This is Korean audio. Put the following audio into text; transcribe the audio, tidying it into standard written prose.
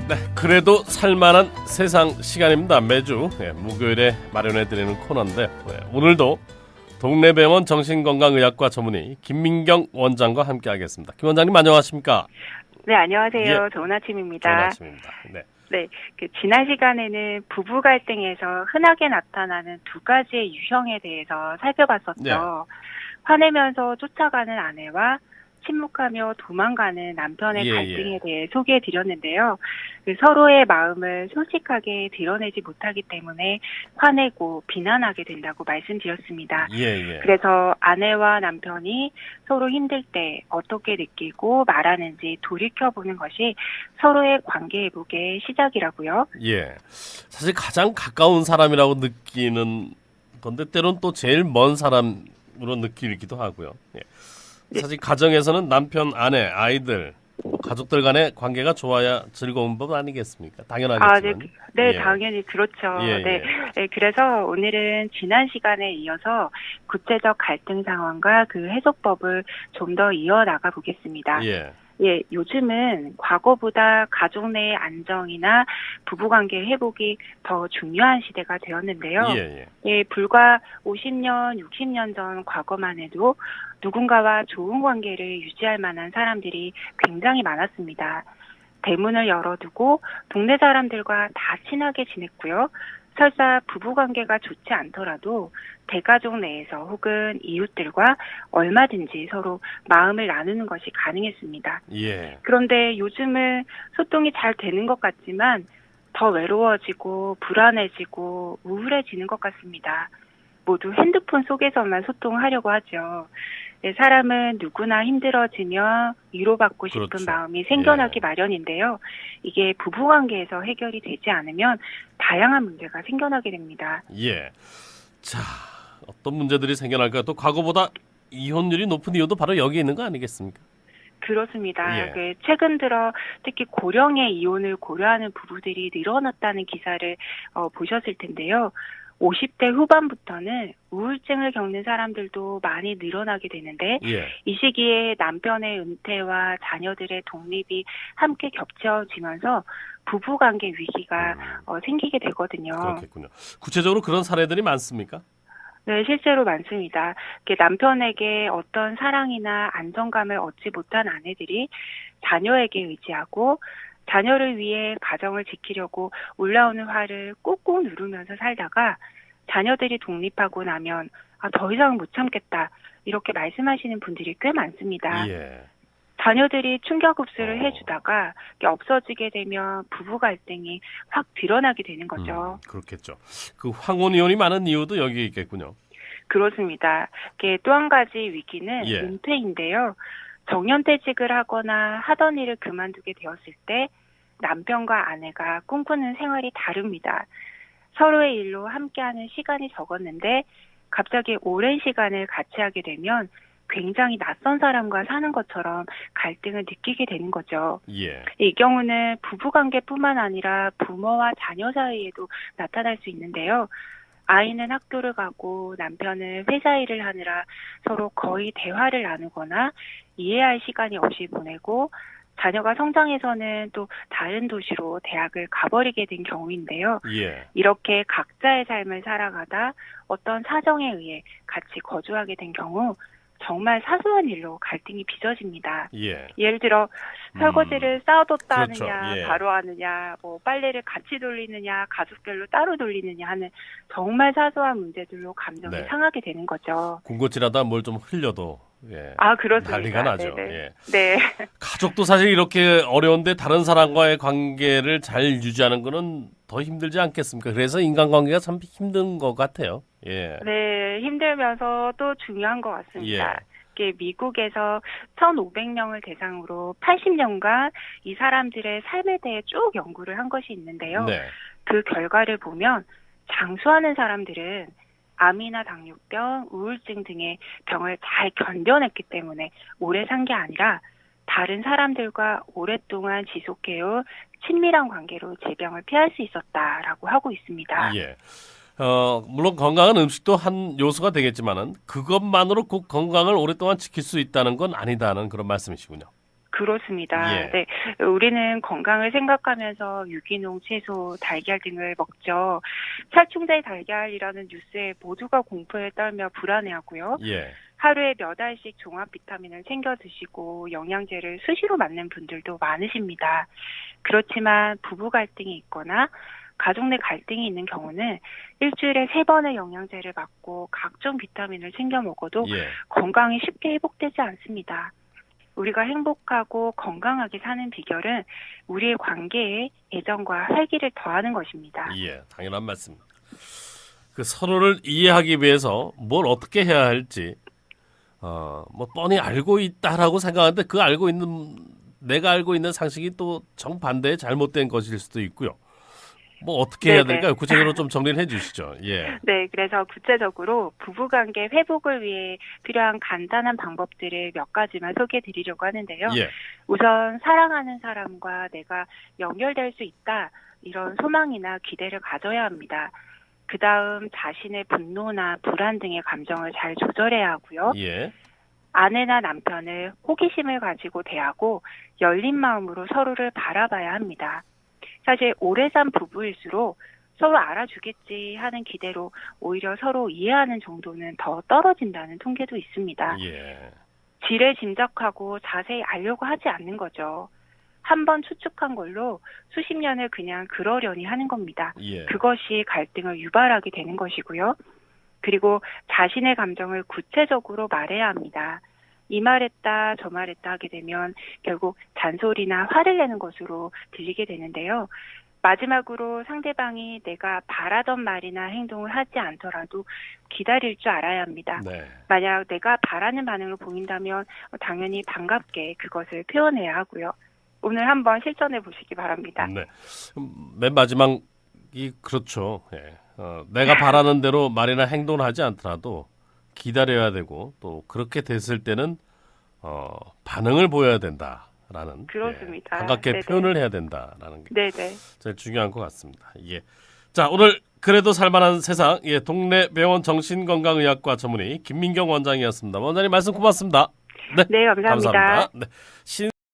네, 그래도 살만한 세상 시간입니다. 매주 목요일에 마련해드리는 코너인데 오늘도 동네병원 정신건강의학과 전문의 김민경 원장과 함께하겠습니다. 김 원장님 안녕하십니까? 네, 안녕하세요. 예. 좋은 아침입니다. 좋은 아침입니다. 네. 네, 지난 시간에는 부부 갈등에서 흔하게 나타나는 두 가지의 유형에 대해서 살펴봤었죠. 네. 화내면서 쫓아가는 아내와 침묵하며 도망가는 남편의 갈등에 대해 소개해드렸는데요. 서로의 마음을 솔직하게 드러내지 못하기 때문에 화내고 비난하게 된다고 말씀드렸습니다. 그래서 아내와 남편이 서로 힘들 때 어떻게 느끼고 말하는지 돌이켜보는 것이 서로의 관계 회복의 시작이라고요. 예, 사실 가장 가까운 사람이라고 느끼는 건데 때론 또 제일 먼 사람으로 느끼기도 하고요. 예. 사실 가정에서는 남편, 아내, 아이들, 가족들 간의 관계가 좋아야 즐거운 법 아니겠습니까? 당연하겠지만. 네, 당연히 그렇죠. 예. 네, 그래서 오늘은 지난 시간에 이어서 구체적 갈등 상황과 그 해소법을 좀 더 이어나가 보겠습니다. 예, 요즘은 과거보다 가족 내의 안정이나 부부관계 회복이 더 중요한 시대가 되었는데요. 불과 50년, 60년 전 과거만 해도 누군가와 좋은 관계를 유지할 만한 사람들이 굉장히 많았습니다. 대문을 열어두고 동네 사람들과 다 친하게 지냈고요. 설사 부부관계가 좋지 않더라도 대가족 내에서 혹은 이웃들과 얼마든지 서로 마음을 나누는 것이 가능했습니다. 그런데 요즘은 소통이 잘 되는 것 같지만 더 외로워지고 불안해지고 우울해지는 것 같습니다. 모두 핸드폰 속에서만 소통하려고 하죠. 사람은 누구나 힘들어지며 위로받고 싶은 마음이 생겨나기 마련인데요. 이게 부부관계에서 해결이 되지 않으면 다양한 문제가 생겨나게 됩니다. 자, 어떤 문제들이 생겨날까? 또 과거보다 이혼율이 높은 이유도 바로 여기 있는 거 아니겠습니까? 그렇습니다. 최근 들어 특히 고령의 이혼을 고려하는 부부들이 늘어났다는 기사를 보셨을 텐데요. 50대 후반부터는 우울증을 겪는 사람들도 많이 늘어나게 되는데 이 시기에 남편의 은퇴와 자녀들의 독립이 함께 겹쳐지면서 부부관계 위기가 생기게 되거든요. 그렇겠군요. 구체적으로 그런 사례들이 많습니까? 네, 실제로 많습니다. 남편에게 어떤 사랑이나 안정감을 얻지 못한 아내들이 자녀에게 의지하고 자녀를 위해 가정을 지키려고 올라오는 화를 꾹꾹 누르면서 살다가 자녀들이 독립하고 나면 더 이상은 못 참겠다 이렇게 말씀하시는 분들이 꽤 많습니다. 자녀들이 충격 흡수를 해주다가 없어지게 되면 부부 갈등이 확 드러나게 되는 거죠. 그렇겠죠. 그 황혼이혼이 많은 이유도 여기 있겠군요. 그렇습니다. 또 한 가지 위기는 은퇴인데요. 정년퇴직을 하거나 하던 일을 그만두게 되었을 때 남편과 아내가 꿈꾸는 생활이 다릅니다. 서로의 일로 함께하는 시간이 적었는데 갑자기 오랜 시간을 같이 하게 되면 굉장히 낯선 사람과 사는 것처럼 갈등을 느끼게 되는 거죠. 이 경우는 부부관계뿐만 아니라 부모와 자녀 사이에도 나타날 수 있는데요. 아이는 학교를 가고 남편은 회사 일을 하느라 서로 거의 대화를 나누거나 이해할 시간이 없이 보내고 자녀가 성장해서는 또 다른 도시로 대학을 가버리게 된 경우인데요. 이렇게 각자의 삶을 살아가다 어떤 사정에 의해 같이 거주하게 된 경우 정말 사소한 일로 갈등이 빚어집니다. 예를 들어 설거지를 쌓아뒀다 하느냐, 바로 하느냐, 빨래를 같이 돌리느냐, 가족별로 따로 돌리느냐 하는 정말 사소한 문제들로 감정이 상하게 되는 거죠. 군것질하다 뭘 좀 흘려도 그렇습니다. 난리가 나죠. 네. 가족도 사실 이렇게 어려운데 다른 사람과의 관계를 잘 유지하는 거는 더 힘들지 않겠습니까? 그래서 인간관계가 참 힘든 것 같아요. 네, 힘들면서 또 중요한 것 같습니다. 미국에서 1,500명을 대상으로 80년간 이 사람들의 삶에 대해 쭉 연구를 한 것이 있는데요. 그 결과를 보면 장수하는 사람들은 암이나 당뇨병, 우울증 등의 병을 잘 견뎌냈기 때문에 오래 산 게 아니라 다른 사람들과 오랫동안 지속해온 친밀한 관계로 질병을 피할 수 있었다라고 하고 있습니다. 물론 건강한 음식도 한 요소가 되겠지만은 그것만으로 꼭 건강을 오랫동안 지킬 수 있다는 건 아니다는 그런 말씀이시군요. 그렇습니다. 예. 네, 우리는 건강을 생각하면서 유기농, 채소, 달걀 등을 먹죠. 살충제 달걀이라는 뉴스에 모두가 공포에 떨며 불안해하고요. 예. 하루에 몇 알씩 종합 비타민을 챙겨 드시고 영양제를 수시로 맞는 분들도 많으십니다. 그렇지만 부부 갈등이 있거나 가족 내 갈등이 있는 경우는 일주일에 3번의 영양제를 맞고 각종 비타민을 챙겨 먹어도 예. 건강이 쉽게 회복되지 않습니다. 우리가 행복하고 건강하게 사는 비결은 우리의 관계에 애정과 활기를 더하는 것입니다. 예, 당연한 말씀입니다. 그 서로를 이해하기 위해서 뭘 어떻게 해야 할지 뭐 뻔히 알고 있다라고 생각하는데 내가 알고 있는 상식이 또 정반대의 잘못된 것일 수도 있고요. 뭐 어떻게 해야 될까요? 구체적으로 좀 정리를 해주시죠. 예. 네, 그래서 구체적으로 부부관계 회복을 위해 필요한 간단한 방법들을 몇 가지만 소개해드리려고 하는데요. 예. 우선 사랑하는 사람과 내가 연결될 수 있다, 이런 소망이나 기대를 가져야 합니다. 그 다음 자신의 분노나 불안 등의 감정을 잘 조절해야 하고요. 예. 아내나 남편을 호기심을 가지고 대하고 열린 마음으로 서로를 바라봐야 합니다. 사실 오래 산 부부일수록 서로 알아주겠지 하는 기대로 오히려 서로 이해하는 정도는 더 떨어진다는 통계도 있습니다. 예. 지레 짐작하고 자세히 알려고 하지 않는 거죠. 한번 추측한 걸로 수십 년을 그냥 그러려니 하는 겁니다. 예. 그것이 갈등을 유발하게 되는 것이고요. 그리고 자신의 감정을 구체적으로 말해야 합니다. 이 말했다 저 말했다 하게 되면 결국 잔소리나 화를 내는 것으로 들리게 되는데요. 마지막으로 상대방이 내가 바라던 말이나 행동을 하지 않더라도 기다릴 줄 알아야 합니다. 네. 만약 내가 바라는 반응을 보인다면 당연히 반갑게 그것을 표현해야 하고요. 오늘 한번 실천해 보시기 바랍니다. 네. 맨 마지막이 그렇죠. 예. 내가 바라는 대로 말이나 행동을 하지 않더라도 기다려야 되고 또 그렇게 됐을 때는 반응을 보여야 된다라는 그렇습니다. 예, 반갑게 네네. 표현을 해야 된다라는 게 네네. 제일 중요한 것 같습니다. 예. 자, 오늘 그래도 살만한 세상 동네 병원 정신건강의학과 전문의 김민경 원장이었습니다. 원장님 말씀 고맙습니다. 네, 감사합니다. 네.